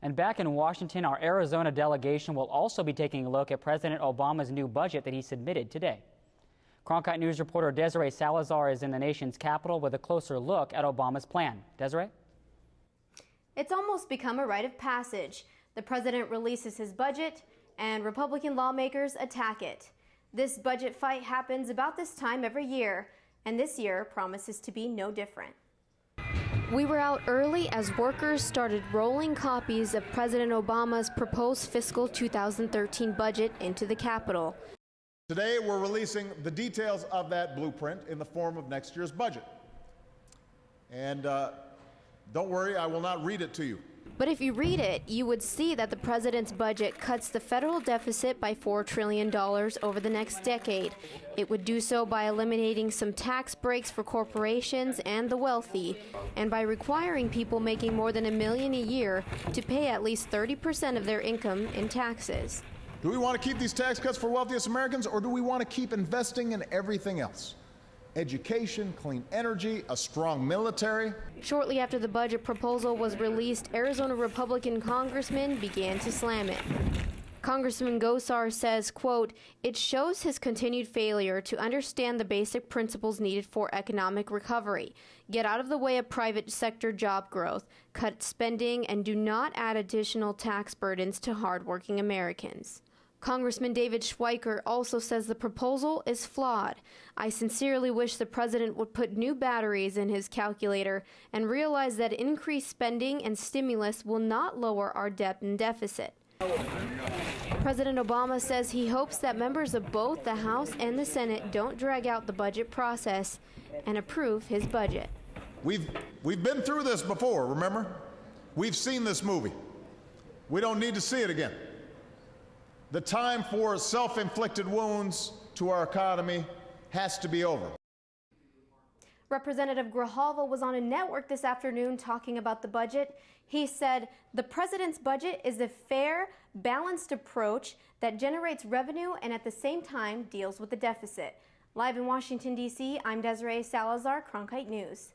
And back in Washington, our Arizona delegation will also be taking a look at President Obama's new budget that he submitted today. Cronkite News reporter Desiree Salazar is in the nation's capital with a closer look at Obama's plan. Desiree? It's almost become a rite of passage. The president releases his budget, and Republican lawmakers attack it. This budget fight happens about this time every year, and this year promises to be no different. We were out early as workers started rolling copies of President Obama's proposed fiscal 2013 budget into the Capitol. Today, we're releasing the details of that blueprint in the form of next year's budget. And don't worry, I will not read it to you. But if you read it, you would see that the president's budget cuts the federal deficit by $4 trillion over the next decade. It would do so by eliminating some tax breaks for corporations and the wealthy, and by requiring people making more than $1 million a year to pay at least 30% of their income in taxes. Do we want to keep these tax cuts for wealthiest Americans, or do we want to keep investing in everything else? Education, clean energy, a strong military. Shortly after the budget proposal was released, Arizona Republican congressmen began to slam it. Congressman Gosar says, quote, "It shows his continued failure to understand the basic principles needed for economic recovery. Get out of the way of private sector job growth, cut spending, and do not add additional tax burdens to hardworking Americans." Congressman David Schweiker also says the proposal is flawed. "I sincerely wish the president would put new batteries in his calculator and realize that increased spending and stimulus will not lower our debt and deficit." President Obama says he hopes that members of both the House and the Senate don't drag out the budget process and approve his budget. We've been through this before, remember? We've seen this movie. We don't need to see it again. The time for self-inflicted wounds to our economy has to be over. Representative Grijalva was on a network this afternoon talking about the budget. He said the president's budget is a fair, balanced approach that generates revenue and at the same time deals with the deficit. Live in Washington, D.C., I'm Desiree Salazar, Cronkite News.